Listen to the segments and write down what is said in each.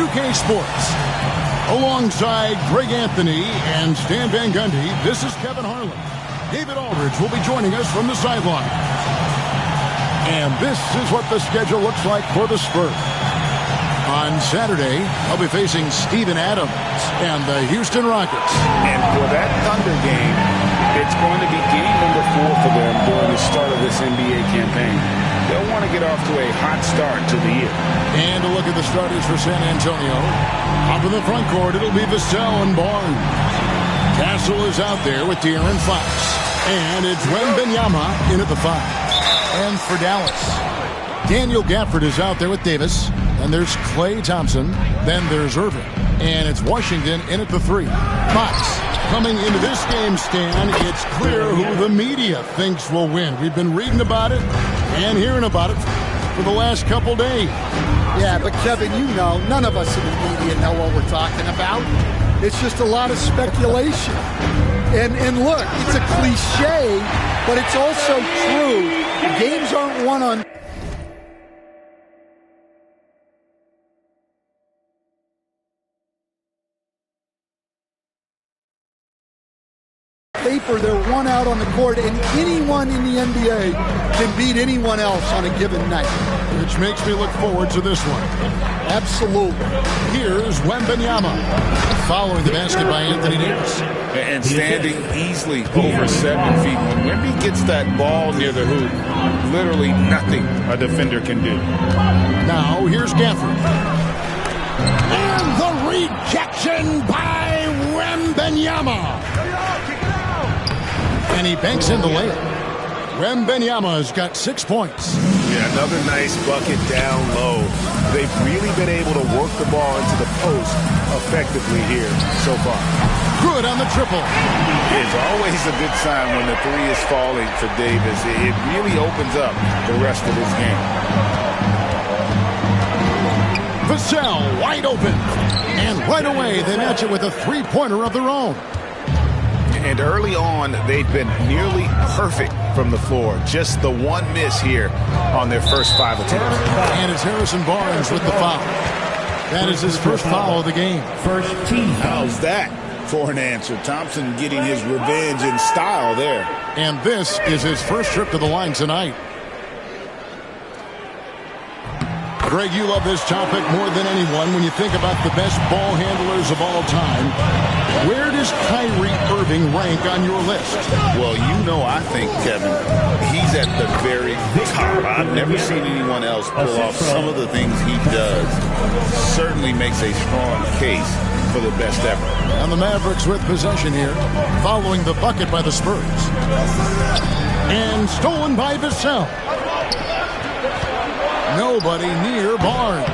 2K Sports. Alongside Greg Anthony and Stan Van Gundy, this is Kevin Harlan. David Aldridge will be joining us from the sideline. And this is what the schedule looks like for the Spurs. On Saturday, they'll be facing Steven Adams and the Houston Rockets. And for that Thunder game, it's going to be game number 4 for them during the start of this NBA campaign. They'll want to get off to a hot start to the year. And a look at the starters for San Antonio. Up in the front court, it'll be Vassell and Barnes. Castle is out there with De'Aaron Fox. And it's Wembanyama in at the 5. And for Dallas, Daniel Gafford is out there with Davis. And there's Klay Thompson. Then there's Irving. And it's Washington in at the 3. Fox coming into this game, Stan, it's clear who the media thinks will win. We've been reading about it and hearing about it for the last couple days. Yeah, but Kevin, you know, none of us in the media know what we're talking about. It's just a lot of speculation. And look, it's a cliche, but it's also true. Games aren't won on paper, they're won out on the court, and anyone in the NBA can beat anyone else on a given night. Which makes me look forward to this one. Absolutely. Here's Wembanyama, following the basket by Anthony Davis. And standing easily over 7 feet. When Wemby gets that ball near the hoop, literally nothing a defender can do. Now, here's Gafford. And the rejection by Wembanyama. And he banks in the layup. Wembanyama's got 6 points. Yeah, another nice bucket down low. They've really been able to work the ball into the post effectively here so far. Good on the triple. It's always a good sign when the 3 is falling for Davis. It really opens up the rest of his game. Vassell wide open. And right away, they match it with a three-pointer of their own. And early on, they've been nearly perfect from the floor. Just the one miss here on their first 5 attempts. And it's Harrison Barnes with the foul. That is his first foul of the game. First team. How's that for an answer? Thompson getting his revenge in style there. And this is his first trip to the line tonight. Greg, you love this topic more than anyone when you think about the best ball handlers of all time. Where does Kyrie Irving rank on your list? Well, you know, I think, Kevin, he's at the very top. I've never seen anyone else pull off some of the things he does. Certainly makes a strong case for the best ever. And the Mavericks with possession here, following the bucket by the Spurs. And stolen by Vassell. Nobody near Barnes.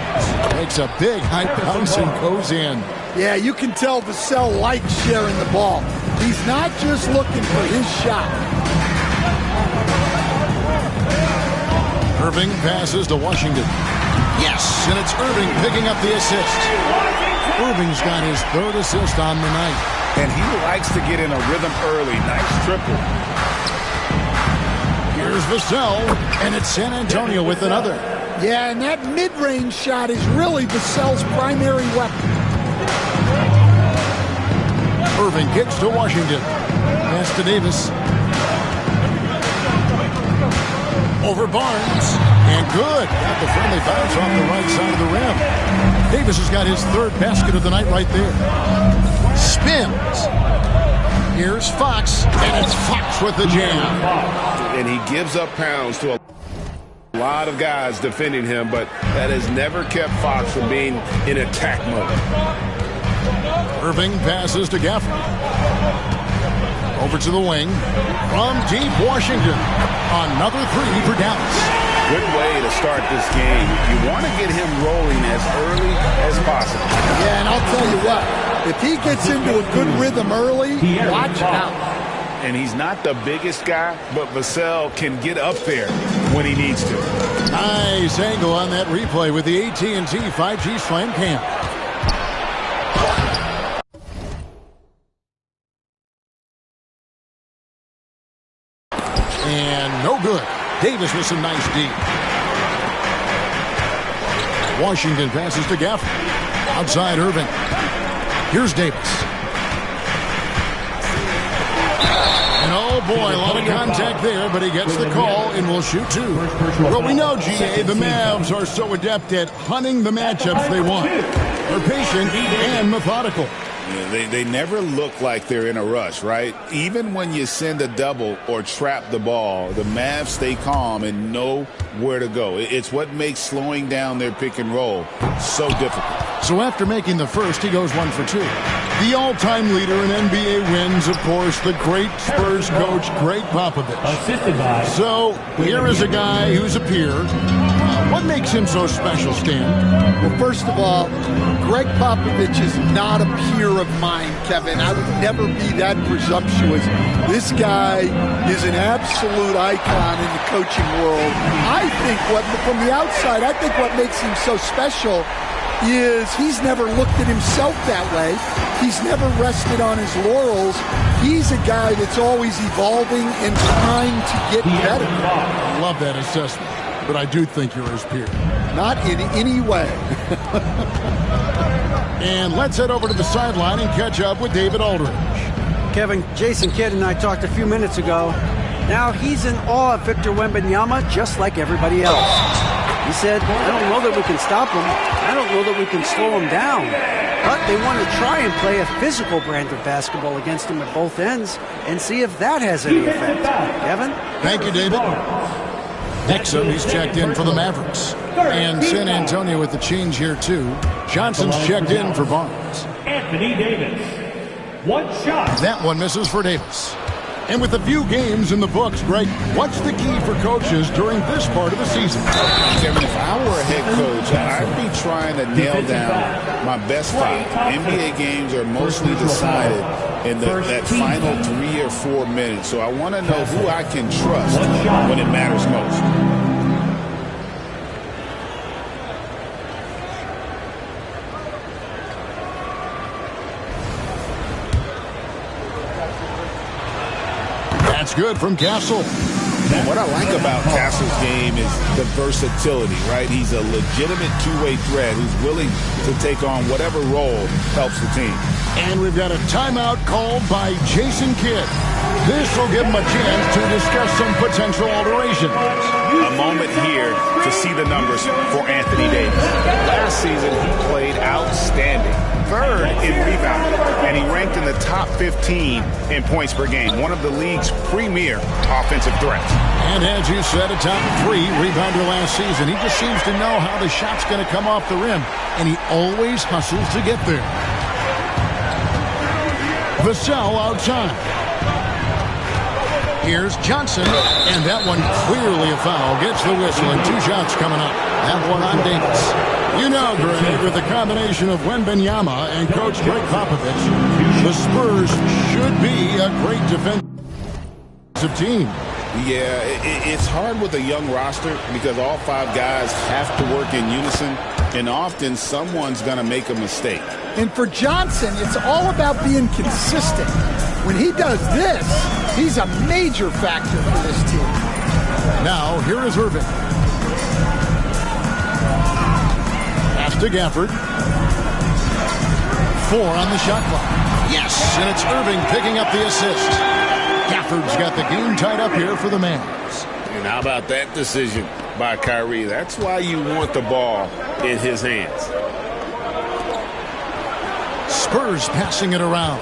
Makes a big high bounce and goes in. Yeah, you can tell Vassell likes sharing the ball. He's not just looking for his shot. Irving passes to Washington. Yes, and it's Irving picking up the assist. Irving's got his 3rd assist on the night. And he likes to get in a rhythm early. Nice triple. Here's Vassell, and it's San Antonio with another. Yeah, and that mid-range shot is really Vassell's primary weapon. Irving kicks to Washington. Pass to Davis. Over Barnes. And good. Got the friendly bounce off the right side of the rim. Davis has got his 3rd basket of the night right there. Spins. Here's Fox. And it's Fox with the jam. And he gives up pounds to a lot of guys defending him, but that has never kept Fox from being in attack mode. Irving passes to Gafford. Over to the wing. From deep Washington. Another 3 for Dallas. Good way to start this game. You want to get him rolling as early as possible. Yeah, and I'll tell you what, if he gets into a good rhythm early, watch out. And he's not the biggest guy, but Vassell can get up there when he needs to. Nice angle on that replay with the AT&T 5G Slam Cam. And no good. Davis with some nice D. Washington passes to Gafford. Outside Irving. Here's Davis. And oh boy, a lot of contact there, but he gets the call and will shoot two. Well, we know, GA, the Mavs are so adept at hunting the matchups they want. They're patient and methodical. Yeah, they never look like they're in a rush, right? Even when you send a double or trap the ball, the Mavs stay calm and know where to go. It's what makes slowing down their pick and roll so difficult. So after making the first, he goes 1 for 2. The all-time leader in NBA wins, of course, the great Spurs coach, Greg Popovich. So here is a guy who's a peer. What makes him so special, Stan? Well, first of all, Greg Popovich is not a peer of mine, Kevin. I would never be that presumptuous. This guy is an absolute icon in the coaching world. I think from the outside, I think what makes him so special is he's never looked at himself that way. He's never rested on his laurels. He's a guy that's always evolving and trying to get better. I love that assessment, but I do think you're his peer. Not in any way. And let's head over to the sideline and catch up with David Aldridge. Kevin, Jason Kidd and I talked a few minutes ago. Now he's in awe of Victor Wembanyama just like everybody else. He said, I don't know that we can stop him. I don't know that we can slow him down. But they want to try and play a physical brand of basketball against him at both ends and see if that has any effect. Kevin? Thank you, David. Nixon, he's checked in for the Mavericks. And San Antonio with the change here, too. Johnson's checked in for Barnes. Anthony Davis. One shot. That one misses for Davis. And with a few games in the books, Greg, what's the key for coaches during this part of the season? Kevin, if I were a head coach, I'd be trying to nail down my best 5. NBA games are mostly decided in that final 3 or 4 minutes. So I want to know who I can trust when it matters most. That's good from Castle. What I like about Castle's game is the versatility, right? He's a legitimate two-way threat who's willing to take on whatever role helps the team. And we've got a timeout called by Jason Kidd. This will give him a chance to discuss some potential alterations. A moment here to see the numbers for Anthony Davis. Last season, he played outstanding. 3rd in rebounding, and he ranked in the top 15 in points per game, one of the league's premier offensive threats. And as you said, a top 3 rebounder last season. He just seems to know how the shot's going to come off the rim, and he always hustles to get there. Vassell outside. Here's Johnson, and that one clearly a foul. Gets the whistle, and 2 shots coming up. That one on Davis. You know, Greg, with the combination of Wembanyama and Coach Greg Popovich, the Spurs should be a great defensive team. Yeah, it's hard with a young roster because all 5 guys have to work in unison, and often someone's going to make a mistake. And for Johnson, it's all about being consistent. When he does this, he's a major factor for this team. Now, here is Irving. Pass to Gafford. 4 on the shot clock. Yes, and it's Irving picking up the assist. Gafford's got the game tied up here for the Mavs. And how about that decision by Kyrie? That's why you want the ball in his hands. Spurs passing it around.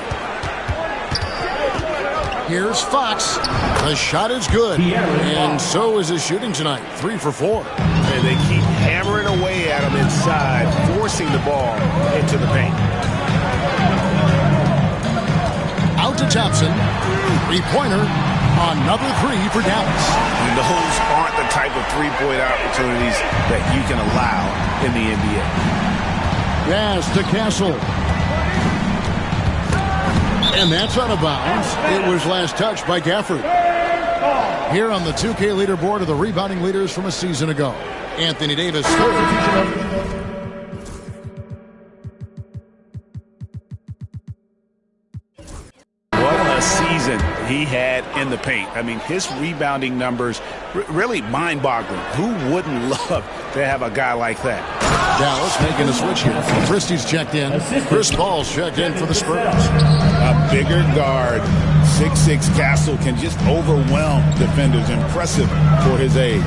Here's Fox. The shot is good, and so is his shooting tonight. 3 for 4. And they keep hammering away at him inside, forcing the ball into the paint. Out to Thompson. 3-pointer. Another 3 for Dallas. And those aren't the type of three-point opportunities that you can allow in the NBA. Yes, to Castle. And that's out of bounds. It was last touched by Gafford. Here on the 2K leaderboard are the rebounding leaders from a season ago. Anthony Davis, 3rd. Season he had in the paint. I mean, his rebounding numbers really mind-boggling. Who wouldn't love to have a guy like that? Dallas making a switch here. Christie's checked in. Chris Paul's checked in for the Spurs. A bigger guard, 6'6" Castle can just overwhelm defenders. Impressive for his age.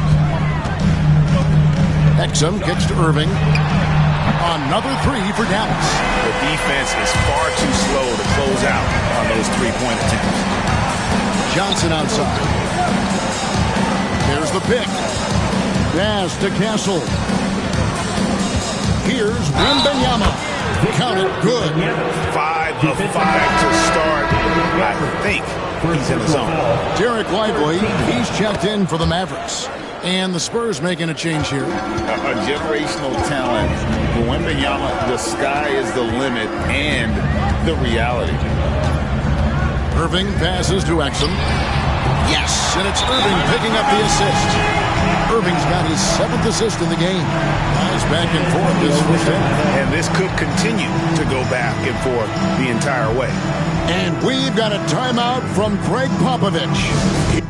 Exum kicks to Irving. Another three for Dallas. The defense is far too slow to close out on those three-point attempts. Johnson outside. There's the pick. Pass to Castle. Here's Wembanyama. Count it good. 5 of 5 to start. I think he's in the zone. Derek Lively, he's checked in for the Mavericks. And the Spurs making a change here. A generational talent. Wembanyama, the sky is the limit and the reality. Irving passes to Exum. Yes, and it's Irving picking up the assist. Irving's got his 7th assist in the game. Guys back and forth this first half. And this could continue to go back and forth the entire way. And we've got a timeout from Greg Popovich.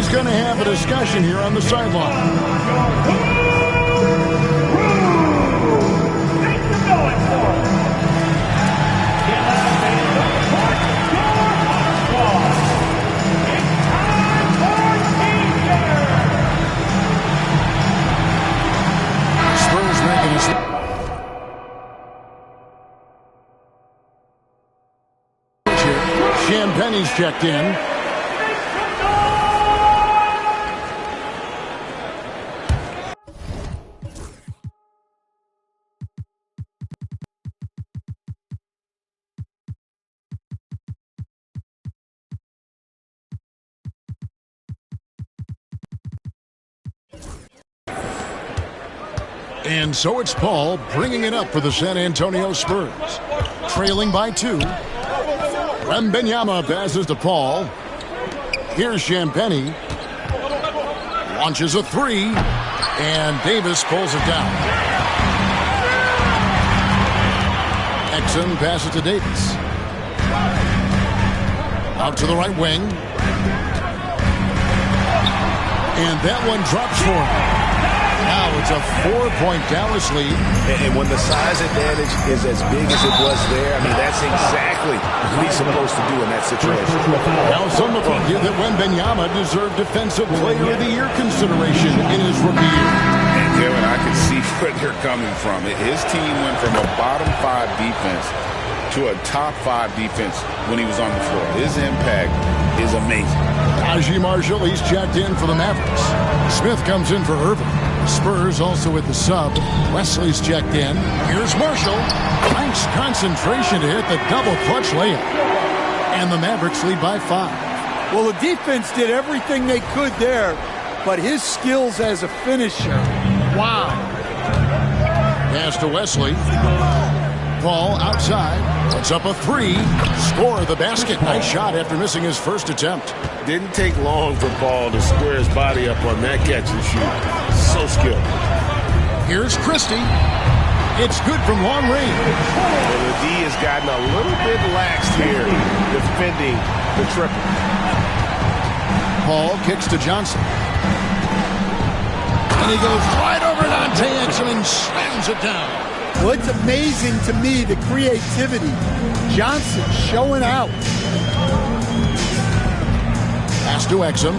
He's going to have a discussion here on the sideline. Spurs making his... Champagne's checked in. And so it's Paul bringing it up for the San Antonio Spurs. Trailing by 2. Wembanyama passes to Paul. Here's Champagnie. Launches a 3. And Davis pulls it down. Exum passes to Davis. Out to the right wing. And that one drops for him. Now it's a 4-point Dallas lead. And when the size advantage is as big as it was there, I mean, that's exactly what he's supposed to do in that situation. Now some have argued that Wembanyama deserved Defensive Player of the Year consideration in his rookie year. And Kevin, I can see where they're coming from. His team went from a bottom 5 defense to a top 5 defense when he was on the floor. His impact is amazing. Naji Marshall, he's checked in for the Mavericks. Smith comes in for Irving. Spurs also with the sub. Wesley's checked in. Here's Marshall. Nice concentration to hit the double clutch layup. And the Mavericks lead by 5. Well, the defense did everything they could there, but his skills as a finisher, wow. Pass to Wesley. Paul outside. Puts up a 3. Score the basket. Nice shot after missing his first attempt. Didn't take long for Paul to square his body up on that catch and shoot. So skilled. Here's Christie. It's good from long range. Well, the D has gotten a little bit lax here defending the triple. Paul kicks to Johnson. And he goes right over Dante Exum and slams it down. Well, it's amazing to me, the creativity. Johnson showing out. Pass to Exum.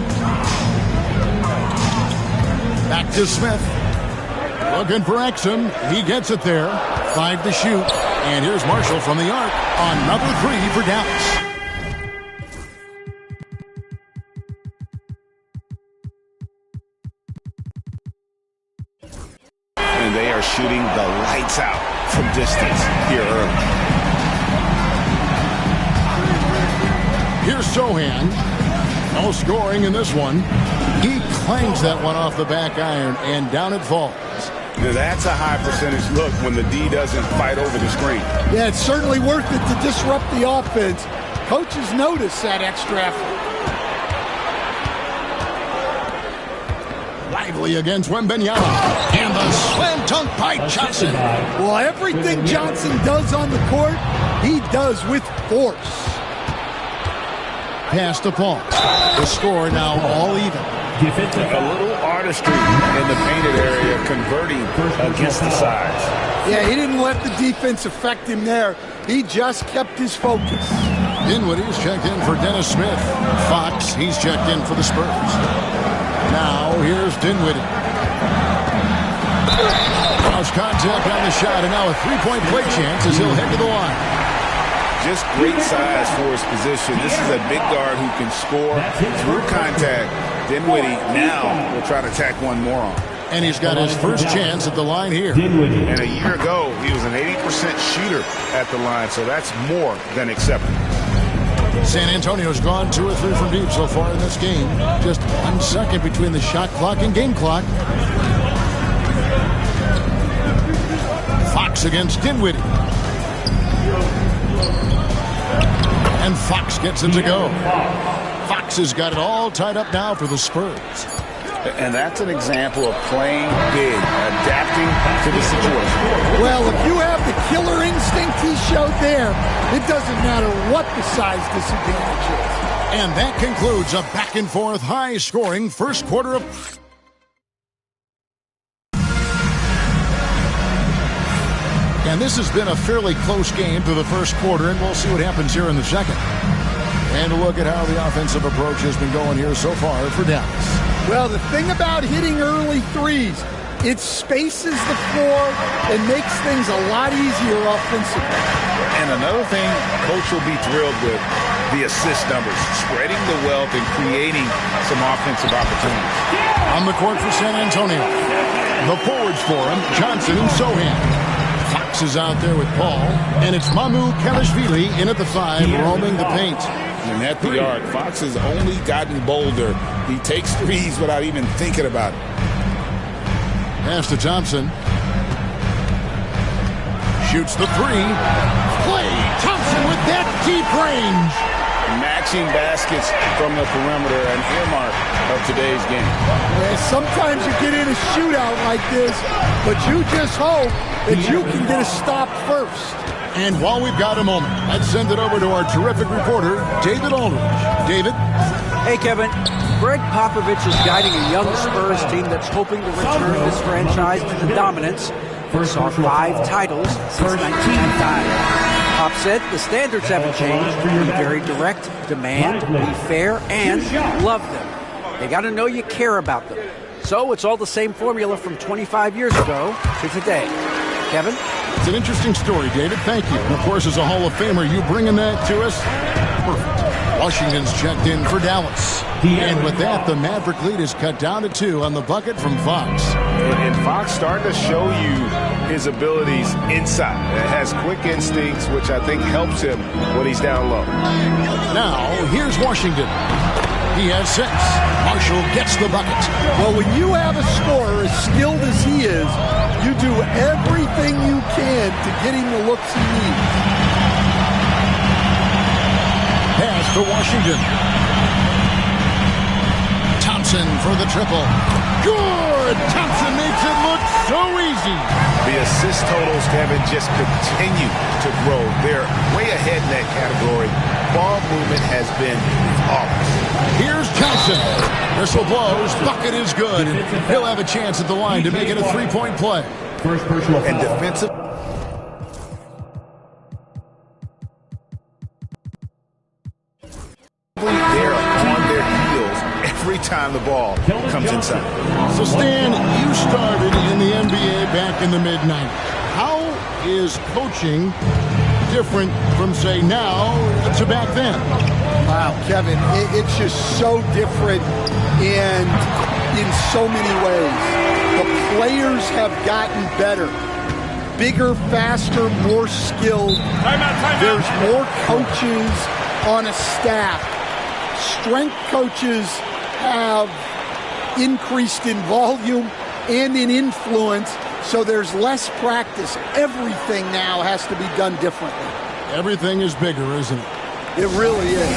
Back to Smith. Looking for Exum. He gets it there. 5 to shoot. And here's Marshall from the arc. Another 3 for Dallas. And they are shooting the lights out from distance here early. Here's Sohan. No scoring in this one. He clangs that one off the back iron, and down it falls. Now that's a high percentage look when the D doesn't fight over the screen. Yeah, it's certainly worth it to disrupt the offense. Coaches notice that extra effort. Lively against Wembanyama. And the slam dunk by Johnson. Well, everything Johnson does on the court, he does with force. Pass to Paul. The score now all even. A little artistry in the painted area, converting against the size. Yeah, he didn't let the defense affect him there. He just kept his focus. Dinwiddie's checked in for Dennis Smith. Fox, he's checked in for the Spurs. Now, here's Dinwiddie. Cross contact on the shot, and now a 3-point play chance as he'll head to the line. Just great size for his position. This is a big guard who can score through contact. Dinwiddie now will try to tack one more on. And he's got his first chance at the line here. And a year ago, he was an 80% shooter at the line, so that's more than acceptable. San Antonio's gone 2 or 3 from deep so far in this game. Just 1 second between the shot clock and game clock. Fox against Dinwiddie. And Fox gets it to go. Fox has got it all tied up now for the Spurs. And that's an example of playing big, adapting to the situation. Well, if you have the killer instinct he showed there, it doesn't matter what the size disadvantage is. And that concludes a back-and-forth, high-scoring first quarter of... And this has been a fairly close game through the first quarter, and we'll see what happens here in the second. And a look at how the offensive approach has been going here so far for Dallas. Well, the thing about hitting early threes, it spaces the floor and makes things a lot easier offensively. And another thing, Coach will be thrilled with the assist numbers, spreading the wealth and creating some offensive opportunities. On the court for San Antonio, the forwards for him, Johnson and Sohan. Fox is out there with Paul, and it's Mamu Kelishvili in at the 5, roaming the paint. And at the arc, Fox has only gotten bolder. He takes threes without even thinking about it. Pass to Thompson. Shoots the 3. Klay Thompson with that deep range. Matching baskets from the perimeter, an earmark of today's game. Yeah, sometimes you get in a shootout like this, but you just hope that you can get a stop first. And while we've got a moment, let's send it over to our terrific reporter, David Aldridge. David? Hey, Kevin. Greg Popovich is guiding a young Spurs team that's hoping to return this franchise to the dominance that saw 5 titles since 1995. Pop said the standards haven't changed. Be very direct, demand, be fair, and love them. They got to know you care about them. So it's all the same formula from 25 years ago to today. Kevin? It's an interesting story, David. Thank you. And, of course, as a Hall of Famer, you bringing that to us? Perfect. Washington's checked in for Dallas. And with that, the Maverick lead is cut down to 2 on the bucket from Fox. And Fox starting to show you his abilities inside. It has quick instincts, which I think helps him when he's down low. Now, here's Washington. He has 6. Marshall gets the bucket. Well, when you have a scorer as skilled as he is, you do everything you can to get him the looks he needs. Pass to Washington. Thompson for the triple. Good! Thompson makes it look so easy. The assist totals, Kevin, just continue to grow. They're way ahead in that category. Ball movement has been flawless. Here's Johnson. Whistle blows. Bucket is good. And he'll have a chance at the line to make it a 3-point play. First personal And foul. defensive. They're on their heels every time the ball comes inside. So, Stan, you started in the NBA back in the mid-90s. How is coaching different from, say, now to back then? Wow, Kevin, it's just so different in so many ways. The players have gotten better. Bigger, faster, more skilled. There's more coaches on a staff. Strength coaches have increased in volume and in influence, so there's less practice. Everything now has to be done differently. Everything is bigger, isn't it? It really is.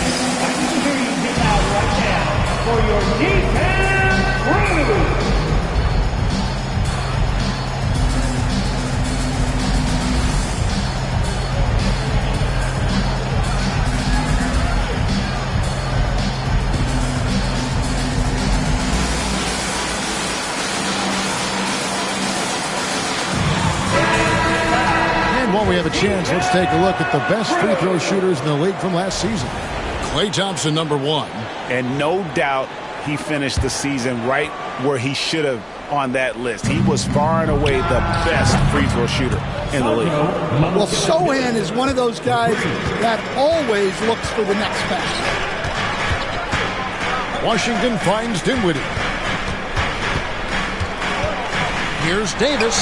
For your defense, crew. While we have a chance, let's take a look at the best free throw shooters in the league from last season. Klay Thompson, number 1. And no doubt he finished the season right where he should have on that list. He was far and away the best free throw shooter in the league. Well, Sohan is one of those guys that always looks for the next pass. Washington finds Dinwiddie. Here's Davis.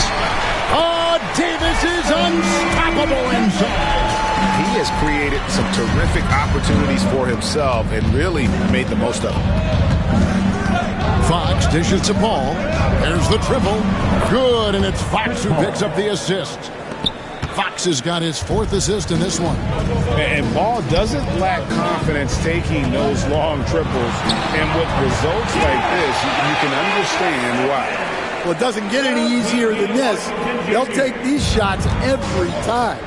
Oh, Davis is unstoppable inside. He has created some terrific opportunities for himself and really made the most of them. Fox dishes to Paul. There's the triple. Good, and it's Fox who picks up the assist. Fox has got his 4th assist in this one. And Paul doesn't lack confidence taking those long triples. And with results like this, you can understand why. Well, it doesn't get any easier than this. They'll take these shots every time.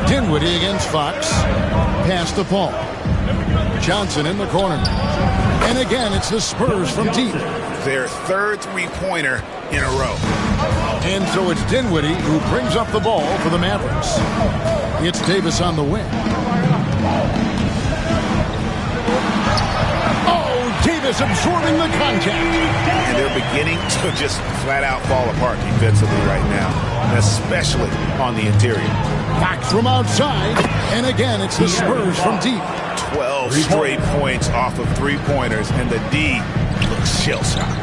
Dinwiddie against Fox. Pass to Paul. Johnson in the corner. And again, it's the Spurs from deep. Their third three-pointer in a row. And so it's Dinwiddie who brings up the ball for the Mavericks. It's Davis on the wing. Oh, Davis absorbing the contact. And they're beginning to just flat-out fall apart defensively right now, especially on the interior. Fox from outside. And again, it's the Spurs from deep. 12 straight points off of three-pointers, and the D looks shell-shocked.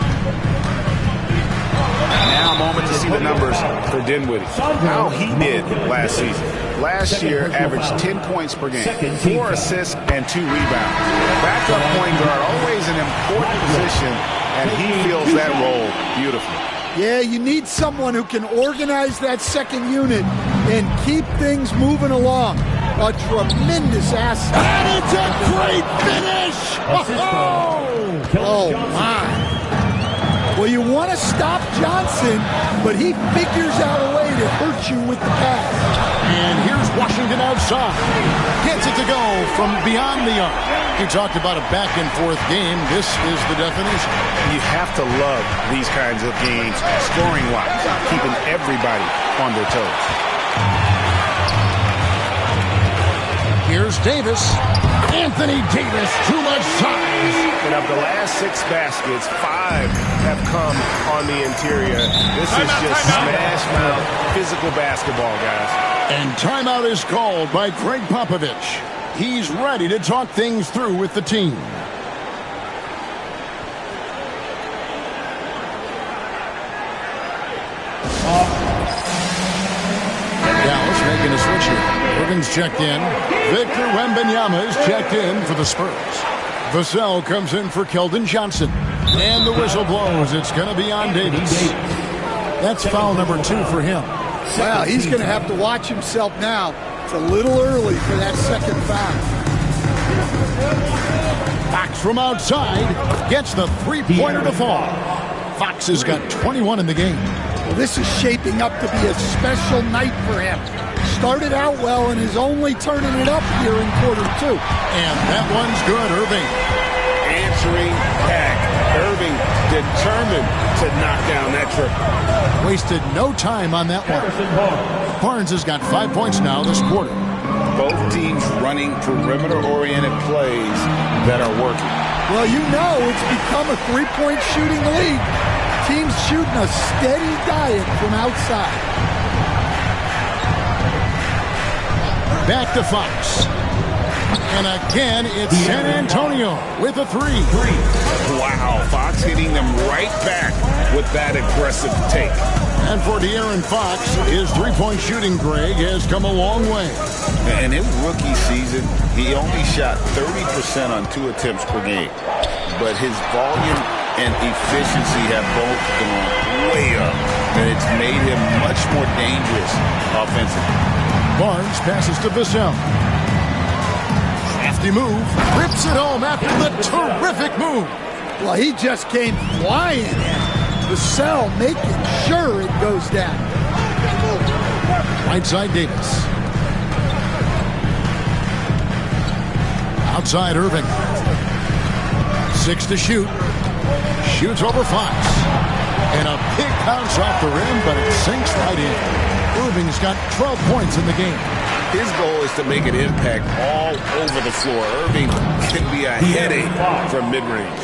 Now a moment to see the numbers for Dinwiddie. How he did last season. Last year, averaged 10 points per game, 4 assists, and 2 rebounds. Backup point guard, always an important position, and he fills that role beautifully. Yeah, you need someone who can organize that second unit and keep things moving along. A tremendous asset. And it's a great finish! Oh, my. Well, you want to stop Johnson, but he figures out a way to hurt you with the pass. And here's Washington outside. Gets it to go from beyond the arc. You talked about a back-and-forth game. This is the definition. You have to love these kinds of games, scoring-wise, keeping everybody on their toes. Here's Davis. Anthony Davis, too much size. And of the last 6 baskets, 5 have come on the interior. This is just smash mouth physical basketball, guys. And timeout is called by Greg Popovich. He's ready to talk things through with the team. Dallas making a switch here. Irving's checked in. Victor Wembanyama is checked in for the Spurs. Vassell comes in for Keldon Johnson. And the whistle blows. It's going to be on Davis. That's foul number 2 for him. Wow, he's going to have to watch himself now. It's a little early for that second foul. Fox from outside gets the three-pointer to fall. Fox has got 21 in the game. Well, this is shaping up to be a special night for him. Started out well and is only turning it up here in quarter 2. And that one's good, Irving. Answering back. Irving determined to knock down that triple. Wasted no time on that one. Barnes has got 5 points now this quarter. Both teams running perimeter-oriented plays that are working. Well, you know it's become a three-point shooting league. Teams shooting a steady diet from outside. Back to Fox. And again, it's San Antonio with a 3. Wow, Fox hitting them right back with that aggressive take. And for De'Aaron Fox, his three-point shooting, Greg, has come a long way. In his rookie season, he only shot 30% on 2 attempts per game. But his volume and efficiency have both gone way up. And it's made him much more dangerous offensively. Barnes passes to Vassell. Crafty move. Rips it home after the terrific move. Well, he just came flying in. Vassell making sure it goes down. Right side Davis. Outside Irving. 6 to shoot. Shoots over Fox. And a big bounce off the rim, but it sinks right in. Irving's got 12 points in the game. His goal is to make an impact all over the floor. Irving can be a headache from mid-range.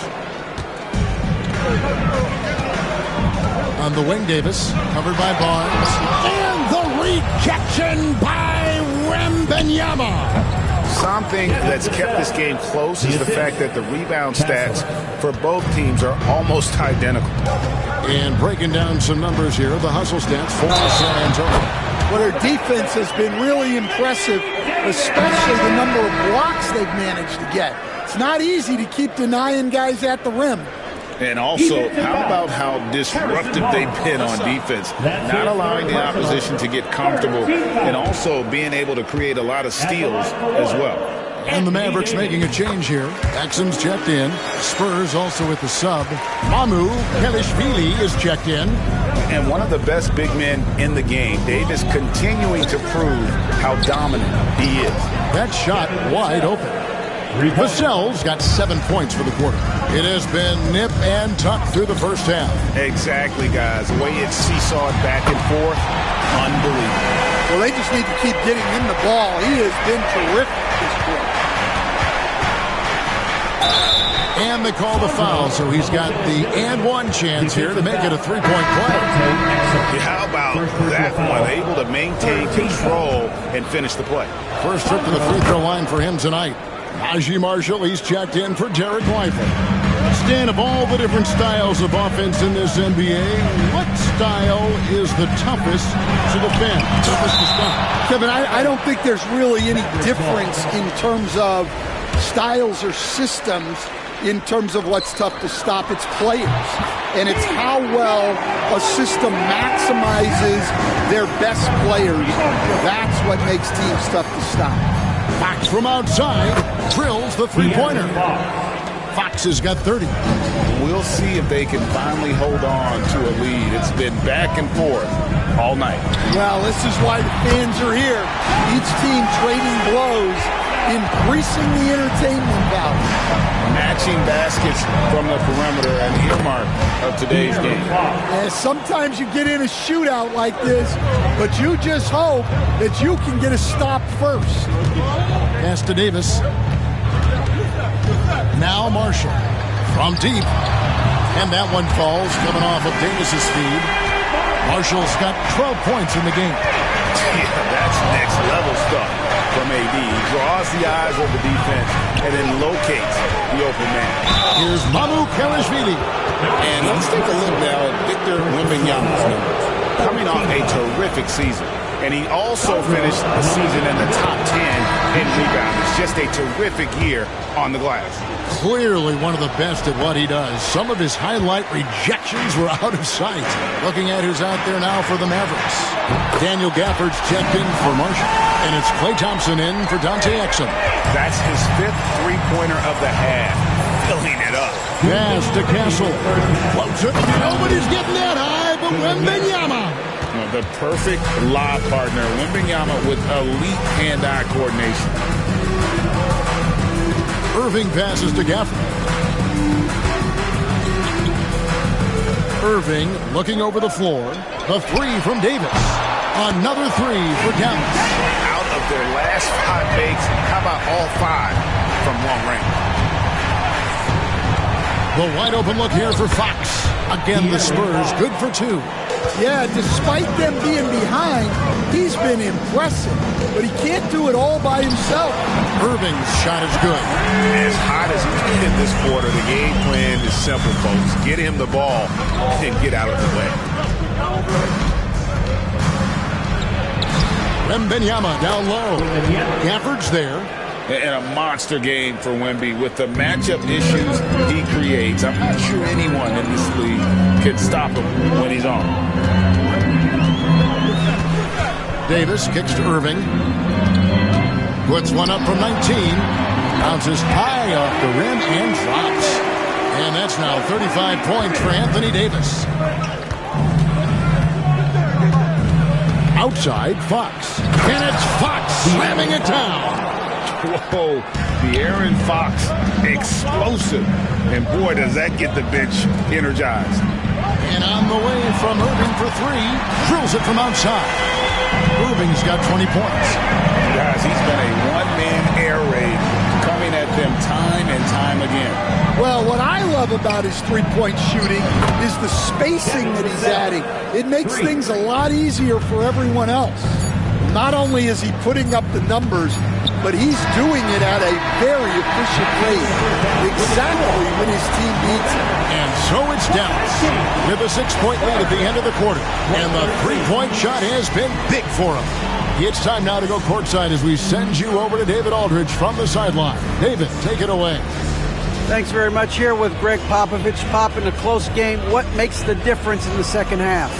On the wing, Davis, covered by Barnes. And the rejection by Wembanyama. Something that's kept this game close is the fact that the rebound stats for both teams are almost identical. And breaking down some numbers here, the hustle stats for San Antonio. Well, their defense has been really impressive, especially the number of blocks they've managed to get. It's not easy to keep denying guys at the rim. And also, how about how disruptive they've been on defense, not allowing the opposition to get comfortable, and also being able to create a lot of steals as well. And the Mavericks making a change here. Exum's checked in. Spurs also with the sub. Mamu Kelishvili is checked in. And one of the best big men in the game, Davis, continuing to prove how dominant he is. That shot wide open. Vassell's got 7 points for the quarter. It has been nip and tuck through the first half. Exactly, guys. The way it's seesawed back and forth, unbelievable. Well, they just need to keep getting him the ball. He has been terrific this quarter. And they call the foul, so he's got the and one chance here to make it a three-point play. How about that one? Able to maintain control and finish the play. First trip to the free throw line for him tonight. Najee Marshall, he's checked in for Derek Lively. Stan, of all the different styles of offense in this NBA, what style is the toughest to defend, toughest to stop? Kevin, I don't think there's really any difference in terms of styles or systems in terms of what's tough to stop. It's players. And it's how well a system maximizes their best players. That's what makes teams tough to stop. Fox from outside drills the three-pointer. Fox has got 30. We'll see if they can finally hold on to a lead. It's been back and forth all night. Well, this is why the fans are here. Each team trading blows, increasing the entertainment value. Matching baskets from the perimeter, an earmark of today's game. And sometimes you get in a shootout like this, but you just hope that you can get a stop first. Pass to Davis. Now Marshall from deep. And that one falls, coming off of Davis's feed. Marshall's got 12 points in the game. Yeah, that's next level stuff from AD. He draws the eyes of the defense and then locates the open man. Here's Mamu Kelishvili. And let's take a look now at Victor Wembanyama's numbers. Coming off a terrific season. And he also finished the season in the top 10 in rebounds. Just a terrific year on the glass. Clearly one of the best at what he does. Some of his highlight rejections were out of sight. Looking at who's out there now for the Mavericks. Daniel Gafford's checked in for Marshall. And it's Klay Thompson in for Dante Exum. That's his 5th three-pointer of the half. Filling it up. Pass to Castle. Floats it. Nobody's getting that high, but Wembanyama. The perfect lob partner. Wembanyama with elite hand-eye coordination. Irving passes to Gafford. Irving looking over the floor. The three from Davis. Another three for Dallas. Out of their last 5 makes, how about all 5 from long range? The wide open look here for Fox. Again, the Spurs good for 2. Yeah, despite them being behind, he's been impressive. But he can't do it all by himself. Irving's shot is good. As hot as he's been this quarter, the game plan is simple, folks. Get him the ball and get out of the way. Wembanyama down low. Gafford's there. And a monster game for Wemby with the matchup issues he creates. I'm not sure anyone in this league can stop him when he's on. Davis kicks to Irving. Puts one up from 19. Bounces high off the rim and drops. And that's now 35 points for Anthony Davis. Outside, Fox. And it's Fox slamming it down. Whoa, the Aaron Fox, explosive. And boy, does that get the bench energized. And on the way from Irving for 3, drills it from outside. Irving's got 20 points. Guys, he's been a one-man air raid coming at them time and time again. Well, what I love about his three-point shooting is the spacing that he's adding. It makes things a lot easier for everyone else. Not only is he putting up the numbers, but he's doing it at a very efficient rate, exactly when his team needs it. And so it's Dallas with a 6-point lead at the end of the quarter. And the three-point shot has been big for him. It's time now to go courtside as we send you over to David Aldridge from the sideline. David, take it away. Thanks very much. Here with Greg Popovich. Pop, in a close game, what makes the difference in the second half?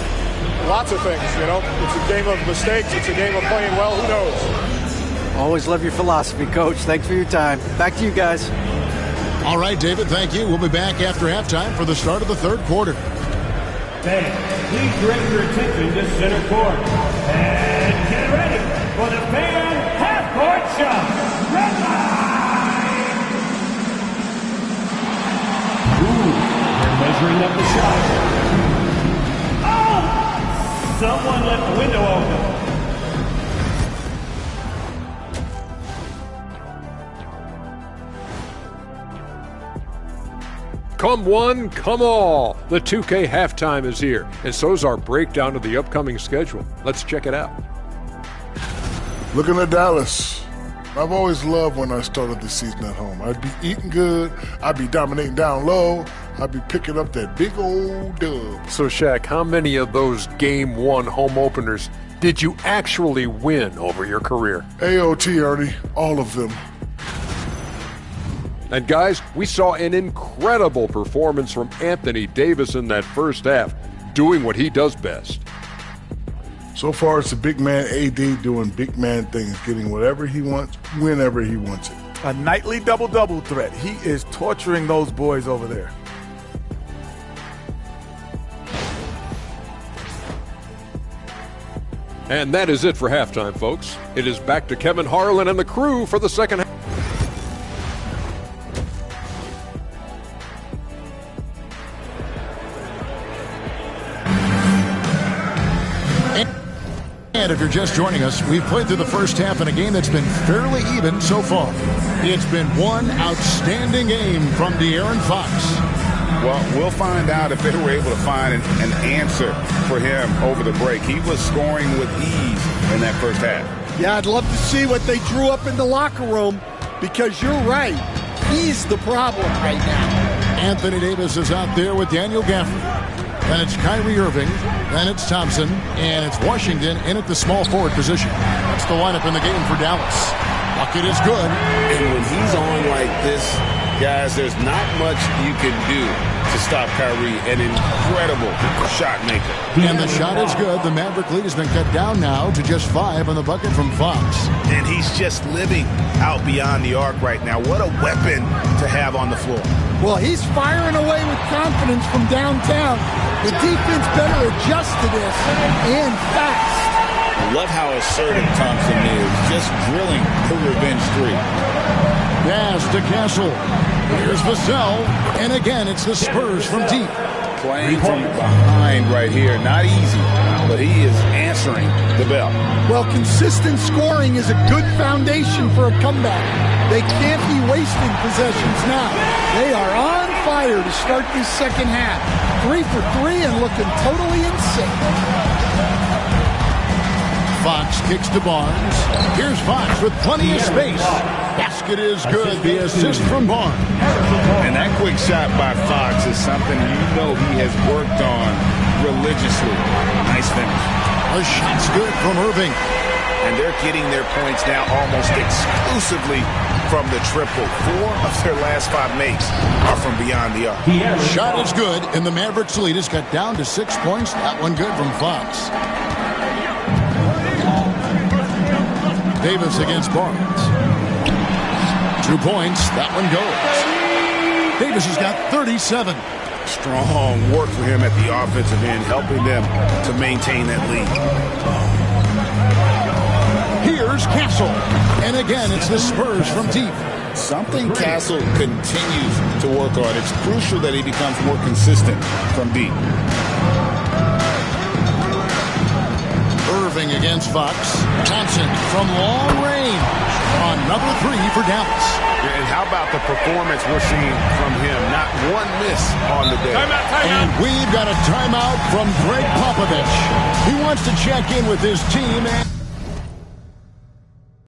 Lots of things, you know. It's a game of mistakes. It's a game of playing well. Who knows? Always love your philosophy, Coach. Thanks for your time. Back to you guys. All right, David, thank you. We'll be back after halftime for the start of the third quarter. Fans, please direct your attention to center court. And get ready for the fan half-court shot. Red line! Ooh, they're measuring up the shot. Oh! Someone left the window open. Come one, come all. The 2K halftime is here, and so's our breakdown of the upcoming schedule. Let's check it out. Looking at Dallas, I've always loved when I started the season at home. I'd be eating good, I'd be dominating down low, I'd be picking up that big old dub. So, Shaq, how many of those Game 1 home openers did you actually win over your career? AOT, Ernie, all of them. And guys, we saw an incredible performance from Anthony Davis in that first half, doing what he does best. So far, it's the big man AD doing big man things, getting whatever he wants, whenever he wants it. A nightly double-double threat. He is torturing those boys over there. And that is it for halftime, folks. It is back to Kevin Harlan and the crew for the second half. And if you're just joining us, we've played through the first half in a game that's been fairly even so far. It's been one outstanding game from De'Aaron Fox. Well, we'll find out if they were able to find an answer for him over the break. He was scoring with ease in that first half. Yeah, I'd love to see what they drew up in the locker room, because you're right. He's the problem right now. Anthony Davis is out there with Daniel Gafford. Then it's Kyrie Irving, then it's Thompson, and it's Washington in at the small forward position. That's the lineup in the game for Dallas. Bucket is good. And when he's on like this, guys, there's not much you can do to stop Kyrie, an incredible shot maker. And the shot is good. The Maverick lead has been cut down now to just 5 on the bucket from Fox. And he's just living out beyond the arc right now. What a weapon to have on the floor. Well, he's firing away with confidence from downtown. The defense better adjust to this, and fast. I love how assertive Thompson is, just drilling the revenge three. Pass to Castle. Here's Vassell, and again it's the Spurs from deep. Playing from behind right here, not easy, but he is answering the bell. Well, consistent scoring is a good foundation for a comeback. They can't be wasting possessions now. They are on fire to start this second half. 3 for 3 and looking totally in sync. Fox kicks to Barnes. Here's Fox with plenty of space. Basket is good. The assist from Barnes. And that quick shot by Fox is something you know he has worked on religiously. Nice finish. A shot's good from Irving. And they're getting their points now almost exclusively from the triple. 4 of their last 5 makes are from beyond the arc. Shot is good, and the Mavericks lead is cut down to 6 points. That one good from Fox. Davis against Barnes. 2 points. That one goes. Davis has got 37. Strong work for him at the offensive end, helping them to maintain that lead. Here's Castle. And again, it's the Spurs from deep. Something Castle continues to work on. It's crucial that he becomes more consistent from deep. Irving against Fox. Thompson from long range. Another 3 for Dallas. And how about the performance we're seeing from him? Not one miss on the day. And we've got a timeout from Greg Popovich. He wants to check in with his team and